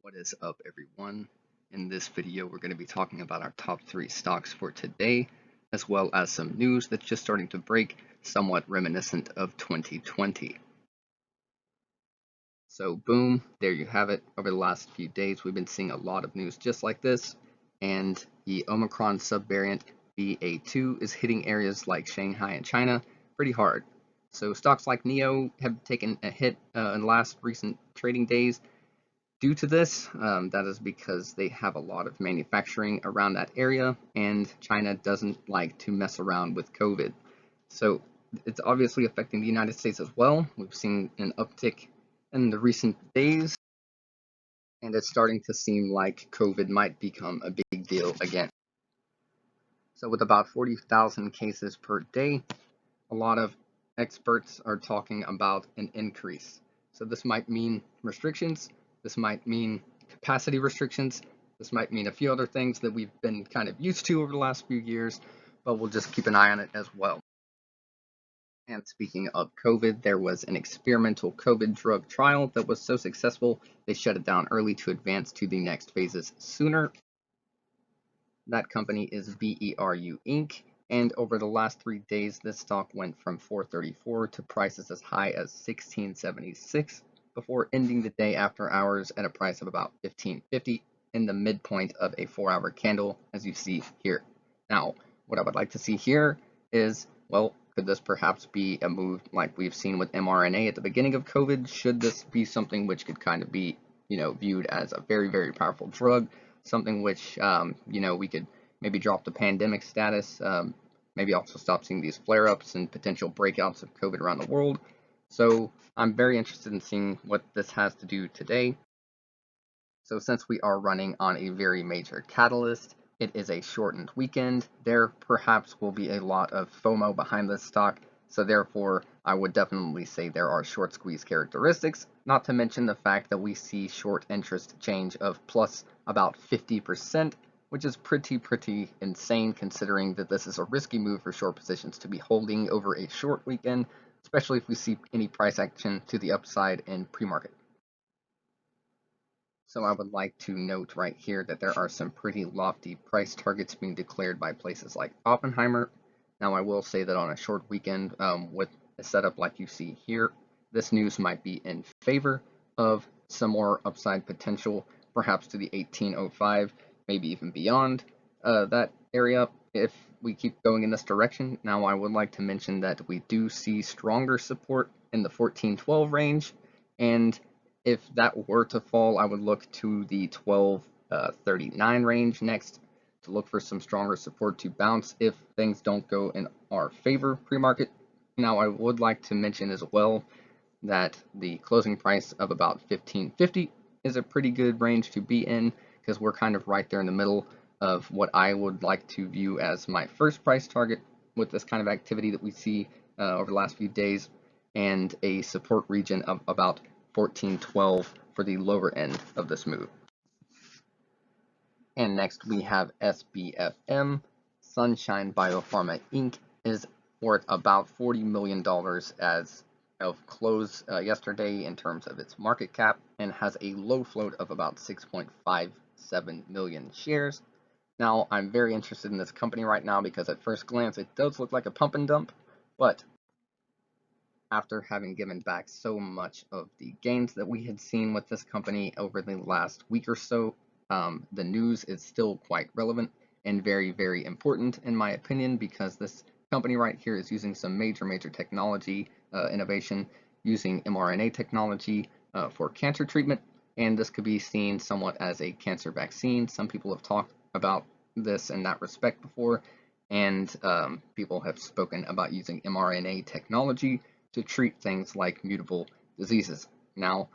What is up, everyone? In this video, we're going to be talking about our top 3 stocks for today, as well as some news that's just starting to break, somewhat reminiscent of 2020. So boom, there you have it. Over the last few days, we've been seeing a lot of news just like this, and the Omicron subvariant BA2 is hitting areas like Shanghai and China pretty hard. So stocks like NEO have taken a hit in the last recent trading days. Due to this, that is because they have a lot of manufacturing around that area, and China doesn't like to mess around with COVID. So it's obviously affecting the United States as well. We've seen an uptick in the recent days, and it's starting to seem like COVID might become a big deal again. So with about 40,000 cases per day, a lot of experts are talking about an increase. So this might mean restrictions, this might mean capacity restrictions, this might mean a few other things that we've been kind of used to over the last few years, but we'll just keep an eye on it as well. And speaking of COVID, there was an experimental COVID drug trial that was so successful, they shut it down early to advance to the next phases sooner. That company is VERU Inc. And over the last 3 days, this stock went from $4.34 to prices as high as $16.76 before ending the day after hours at a price of about $15.50 in the midpoint of a 4-hour candle, as you see here. Now, what I would like to see here is, well, could this perhaps be a move like we've seen with mRNA at the beginning of COVID? Should this be something which could kind of be, viewed as a very, very powerful drug? Something which, we could maybe drop the pandemic status, maybe also stop seeing these flare-ups and potential breakouts of COVID around the world. So I'm very interested in seeing what this has to do today. So since we are running on a very major catalyst, it is a shortened weekend, there perhaps will be a lot of FOMO behind this stock. So therefore, I would definitely say there are short squeeze characteristics, not to mention the fact that we see short interest change of plus about 50%, which is pretty insane considering that this is a risky move for short positions to be holding over a short weekend, especially if we see any price action to the upside in pre-market. So I would like to note right here that there are some pretty lofty price targets being declared by places like Oppenheimer. Now I will say that on a short weekend with a setup like you see here, this news might be in favor of some more upside potential, perhaps to the 1805, maybe even beyond that area if we keep going in this direction. Now I would like to mention that we do see stronger support in the 1412 range, and if that were to fall, I would look to the 1239 range next to look for some stronger support to bounce if things don't go in our favor pre-market. Now, I would like to mention as well that the closing price of about $15.50 is a pretty good range to be in because we're kind of right there in the middle of what I would like to view as my first price target with this kind of activity that we see over the last few days, and a support region of about 1412 for the lower end of this move. And next we have SBFM. Sunshine Biopharma Inc. is worth about $40 million as of close yesterday in terms of its market cap, and has a low float of about 6.57 million shares. Now, I'm very interested in this company right now because at first glance it does look like a pump and dump, but after having given back so much of the gains that we had seen with this company over the last week or so, the news is still quite relevant and very important in my opinion, because this company right here is using some major technology innovation using mRNA technology for cancer treatment, and this could be seen somewhat as a cancer vaccine. Some people have talked about this in that respect before, and people have spoken about using mRNA technology to treat things like mutable diseases. Now,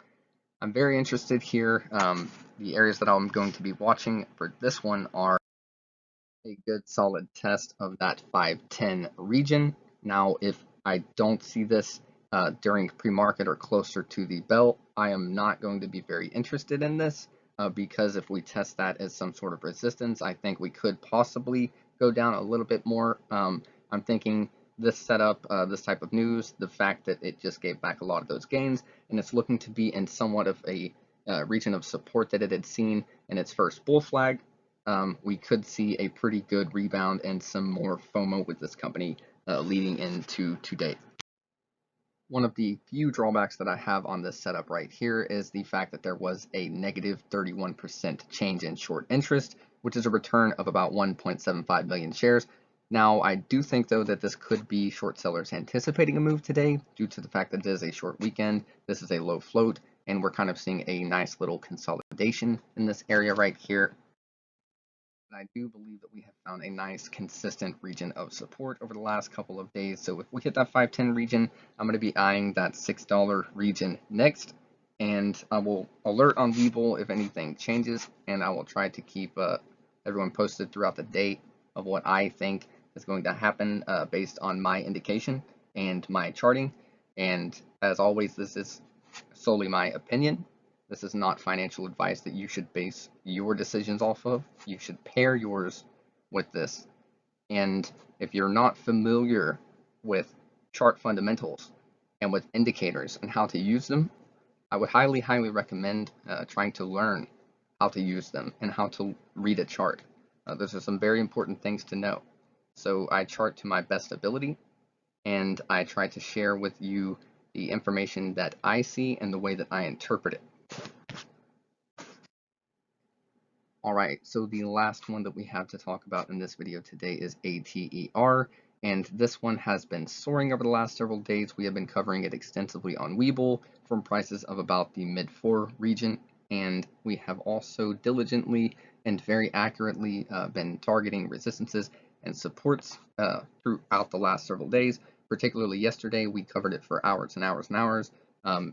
I'm very interested here. The areas that I'm going to be watching for this one are a good solid test of that 510 region. Now, if I don't see this during pre-market or closer to the bell, I am not going to be very interested in this because if we test that as some sort of resistance, I think we could possibly go down a little bit more. I'm thinking this setup, this type of news, the fact that it just gave back a lot of those gains, and it's looking to be in somewhat of a region of support that it had seen in its first bull flag, we could see a pretty good rebound and some more FOMO with this company leading into today. One of the few drawbacks that I have on this setup right here is the fact that there was a negative 31% change in short interest, which is a return of about 1.75 million shares. Now, I do think, though, that this could be short sellers anticipating a move today due to the fact that it is a short weekend. This is a low float, and we're kind of seeing a nice little consolidation in this area right here. I do believe that we have found a nice consistent region of support over the last couple of days. So if we hit that 510 region, I'm going to be eyeing that $6 region next, and I will alert on Webull if anything changes, and I will try to keep everyone posted throughout the day of what I think is going to happen based on my indication and my charting. And as always, this is solely my opinion. This is not financial advice that you should base your decisions off of. You should pair yours with this. And if you're not familiar with chart fundamentals and with indicators and how to use them, I would highly, highly recommend trying to learn how to use them and how to read a chart. Those are some very important things to know. So I chart to my best ability, and I try to share with you the information that I see and the way that I interpret it. Alright, so the last one that we have to talk about in this video today is ATER, and this one has been soaring over the last several days. We have been covering it extensively on Webull from prices of about the mid-4 region, and we have also diligently and very accurately been targeting resistances and supports throughout the last several days. Particularly yesterday, we covered it for hours and hours and hours.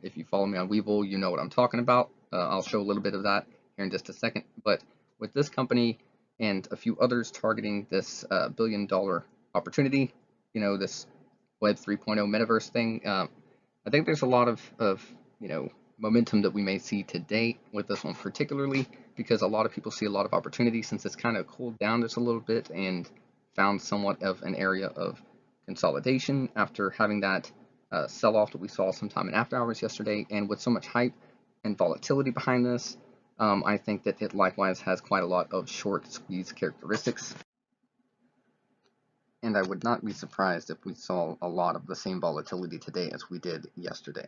If you follow me on Webull, you know what I'm talking about. I'll show a little bit of that here in just a second, but with this company and a few others targeting this billion-dollar opportunity, this Web 3.0 metaverse thing, I think there's a lot of momentum that we may see today with this one, particularly because a lot of people see a lot of opportunity since it's kind of cooled down just a little bit and found somewhat of an area of consolidation after having that sell-off that we saw sometime in after hours yesterday. And with so much hype and volatility behind this, I think that it likewise has quite a lot of short squeeze characteristics. And I would not be surprised if we saw a lot of the same volatility today as we did yesterday.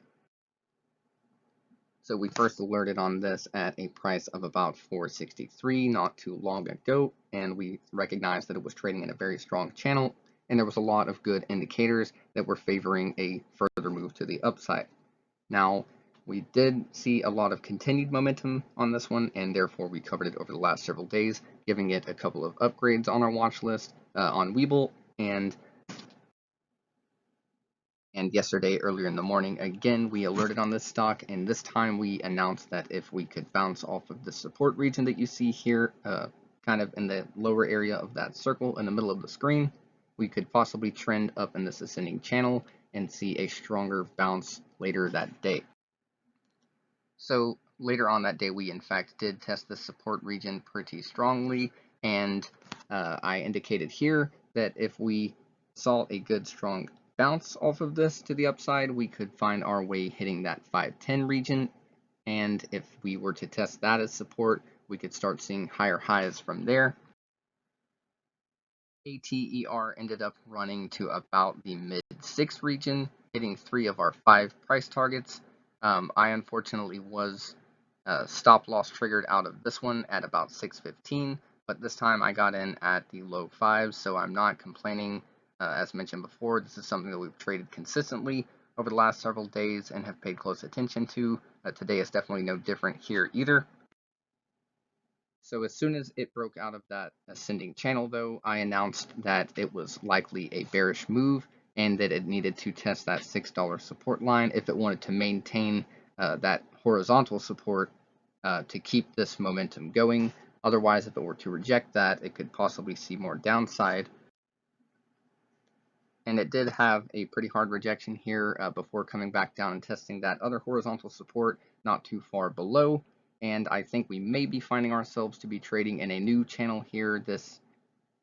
So we first alerted on this at a price of about $4.63 not too long ago, and we recognized that it was trading in a very strong channel, and there was a lot of good indicators that were favoring a further move to the upside. Now, we did see a lot of continued momentum on this one, and therefore we covered it over the last several days, giving it a couple of upgrades on our watch list on Webull, and yesterday, earlier in the morning, again, we alerted on this stock, and this time we announced that if we could bounce off of the support region that you see here, kind of in the lower area of that circle in the middle of the screen, we could possibly trend up in this ascending channel and see a stronger bounce later that day. So later on that day, we in fact did test the support region pretty strongly, and I indicated here that if we saw a good strong bounce off of this to the upside, we could find our way hitting that 510 region, and if we were to test that as support, we could start seeing higher highs from there. ATER ended up running to about the mid-6 region, hitting 3 of our 5 price targets. I unfortunately was stop loss triggered out of this one at about 6.15, but this time I got in at the low 5s, so I'm not complaining. As mentioned before, this is something that we've traded consistently over the last several days and have paid close attention to. Today is definitely no different here either. So as soon as it broke out of that ascending channel, though, I announced that it was likely a bearish move and that it needed to test that $6 support line if it wanted to maintain that horizontal support to keep this momentum going. Otherwise, if it were to reject that, it could possibly see more downside. And it did have a pretty hard rejection here before coming back down and testing that other horizontal support not too far below. And I think we may be finding ourselves to be trading in a new channel here, this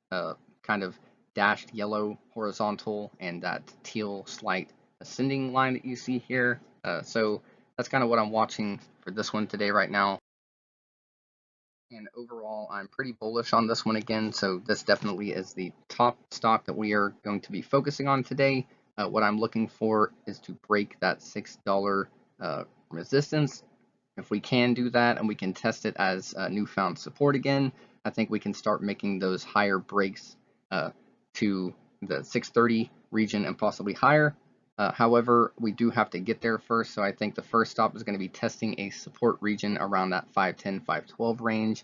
kind of dashed yellow horizontal and that teal slight ascending line that you see here. So that's kind of what I'm watching for this one today right now. And overall, I'm pretty bullish on this one again, so this definitely is the top stock that we are going to be focusing on today. What I'm looking for is to break that $6 resistance. If we can do that and we can test it as newfound support again, I think we can start making those higher breaks to the 630 region and possibly higher. However, we do have to get there first, so I think the first stop is going to be testing a support region around that 510, 512 range.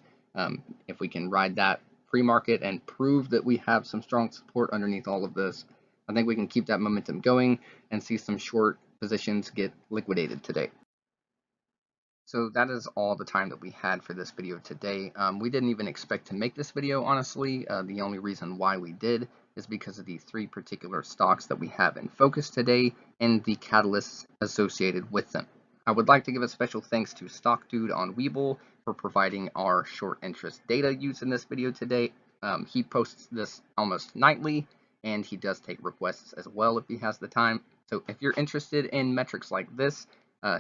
If we can ride that pre-market and prove that we have some strong support underneath all of this, I think we can keep that momentum going and see some short positions get liquidated today. So that is all the time that we had for this video today. We didn't even expect to make this video, honestly. The only reason why we did is because of the 3 particular stocks that we have in focus today and the catalysts associated with them. I would like to give a special thanks to Stock Dude on Webull for providing our short interest data used in this video today. He posts this almost nightly, and he does take requests as well if he has the time. So if you're interested in metrics like this,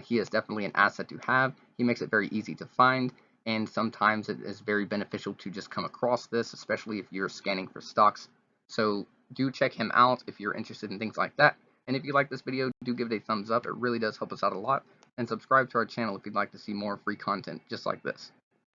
he is definitely an asset to have. He makes it very easy to find, and sometimes it is very beneficial to just come across this, especially if you're scanning for stocks. So do check him out if you're interested in things like that. And if you like this video, do give it a thumbs up. It really does help us out a lot. And subscribe to our channel if you'd like to see more free content just like this.